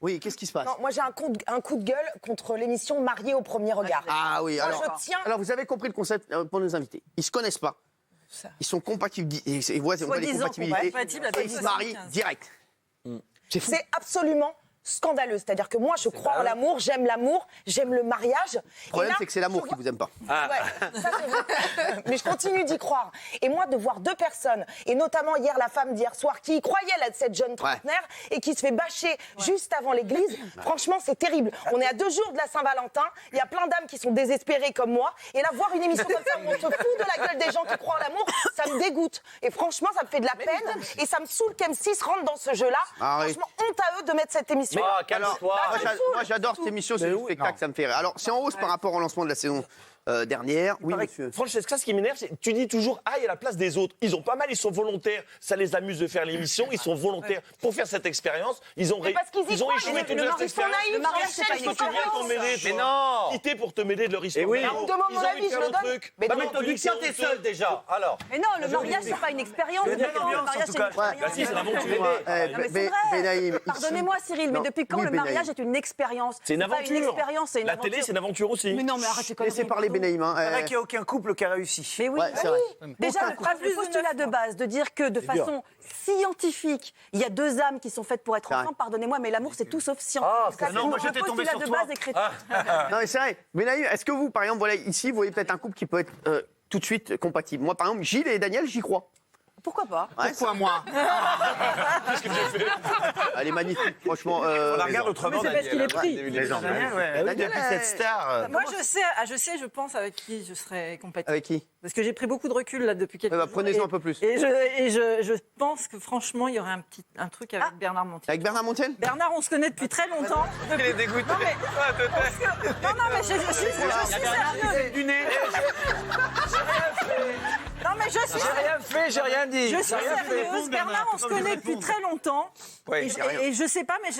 Oui, qu'est-ce qui se passe? Non, moi j'ai un coup de gueule contre l'émission Mariée au premier regard. Ah oui, Moi, alors, je tiens... alors vous avez compris le concept pour nos invités. Ils se connaissent pas. Ils sont compatibles. Et on voit les compatibilités. Et ils se marient direct. C'est absolument scandaleux. C'est-à-dire que moi, je crois en l'amour, j'aime le mariage. Le problème, c'est que c'est l'amour qui vous aime pas. Ouais, ça, c'est vrai. Mais je continue d'y croire. Et moi, de voir deux personnes, et notamment hier, la femme d'hier soir, qui y croyait, cette jeune trentenaire, et qui se fait bâcher juste avant l'église, franchement, c'est terrible. On est à 2 jours de la Saint-Valentin, il y a plein d'âmes qui sont désespérées comme moi, et là, voir une émission comme ça où on se fout de la gueule des gens qui croient en l'amour, ça me dégoûte. Et franchement, ça me fait de la peine, et ça me saoule qu'M6 rentre dans ce jeu-là. Franchement, honte à eux de mettre cette émission. Alors, moi j'adore cette émission, c'est le spectacle, ça me fait rire. Alors, c'est en hausse par rapport au lancement de la saison dernière. Oui, monsieur. Francesca, ce qui m'énerve, c'est tu dis toujours aïe à la place des autres. Ils ont pas mal, ils sont volontaires. Ça les amuse de faire l'émission. Ils sont volontaires pour faire cette expérience. Ils ont échoué toute leur expérience. Qu'est-ce que tu viens pour m'aider, toi? Mais non. Quitter pour te mêler de leur histoire. Oui. On me demande mon avis, je le donne. Mais t'es seul déjà. Alors. Mais non, le mariage, c'est pas une expérience. Le mariage, c'est une expérience. Si, c'est l'aventure. Pardonnez-moi, Cyril, mais depuis quand le mariage est une expérience? C'est une aventure. Pas une expérience, c'est une La aventure. télé, c'est une aventure aussi. Mais non, mais arrêtez comme ça. Laissez parler Benaïm. C'est vrai qu'il n'y a aucun couple qui a réussi. Mais oui, Ouais, c'est vrai. déjà, le postulat de base, de dire que de façon scientifique, il y a 2 âmes qui sont faites pour être ensemble, pardonnez-moi, mais l'amour, c'est tout sauf scientifique. non, moi, j'étais tombé sur de toi. base est chrétien. Non, mais c'est vrai. Benaïm, est-ce que vous, par exemple, voilà, ici, vous voyez peut-être un couple qui peut être tout de suite compatible? Moi, par exemple, Gilles et Daniel, j'y crois. Pourquoi pas? Pourquoi moi? Qu'est-ce que j'ai fait? Elle est magnifique, franchement. On la regarde autrement. Mais c'est parce qu'il est pris. Daniel, Cette star. Moi, je pense avec qui je serais compatible. avec qui? Parce que j'ai pris beaucoup de recul là depuis quelques jours. Prenez-en un peu plus. Et je pense que franchement, il y aurait un truc avec Bernard Montiel. Avec Bernard Montiel? Bernard, on se connaît depuis très longtemps. Il est dégoûté. Non, mais je suis sérieux. Du nez. Non, mais je suis J'ai rien fait, j'ai rien dit. Je suis sérieuse, Bernard, on se connaît depuis très longtemps. Oui, Et je sais pas, mais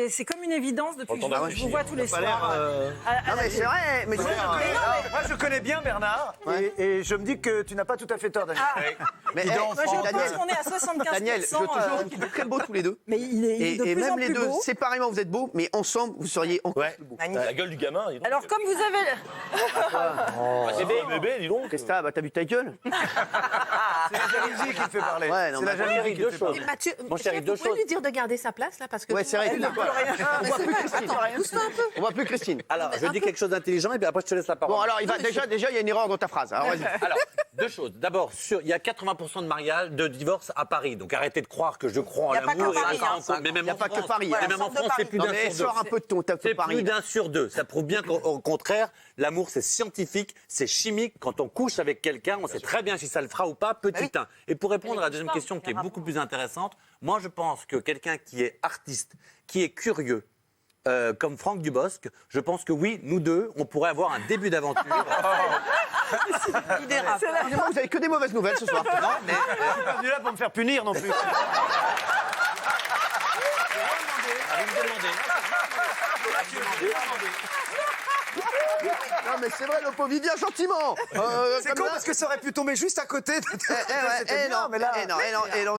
c'est comme une évidence depuis que je vous vois tous les soirs. Non, mais c'est vrai. Mais Moi, je connais bien Bernard et je me dis que tu n'as pas tout à fait tort, Daniel. mais Moi, je Daniel, pense qu'on est à 75%. Daniel, je te jure qu'ils sont très beaux tous les deux. Mais il est de Et plus en même les plus deux, beau. séparément, vous êtes beaux, mais ensemble, vous seriez encore plus beaux. La gueule du gamin. Dis donc. Alors, comme vous avez... Bébé, dis donc. Qu'est-ce que t'as? Bah, t'as vu ta gueule? C'est la jalousie qui te fait parler. Ouais, non, C'est la mais- jalousie qui te fait parler. Mathieu, Mon chéri, deux vous pouvez choses. lui dire de garder sa place là parce que Ouais, c'est vrai. On voit plus Christine. doucement un peu. On voit plus Christine. Alors, je dis quelque chose d'intelligent et puis après je te laisse la parole. Bon, alors, déjà, il y a une erreur dans ta phrase. Alors, vas-y. Alors, 2 choses. D'abord, il y a 80% de mariages, de divorces à Paris. Donc arrêtez de croire que je crois en Il y a pas l'amour. qu'à Paris, Mais même Il y a en pas que France, Paris, Mais hein. même en France, c'est plus Non, d'un mais sur 2. sors un peu de ton C'est Paris. plus d'un sur 2. Ça prouve bien qu'au contraire, l'amour, c'est scientifique, c'est chimique. Quand on couche avec quelqu'un, on sait très bien si ça le fera ou pas, petit 1. Et pour répondre à la deuxième question qui est beaucoup plus intéressante, moi je pense que quelqu'un qui est artiste, qui est curieux, comme Franck Dubosc, je pense que oui, nous deux, on pourrait avoir un début d'aventure. Il dérape. Excusez-moi, vous avez que des mauvaises nouvelles ce soir. Non, mais Je suis pas venu là pour me faire punir non plus. Non, mais c'est vrai, le pauvre, il vient gentiment. C'est con parce que ça aurait pu tomber juste à côté de non, mais là... non,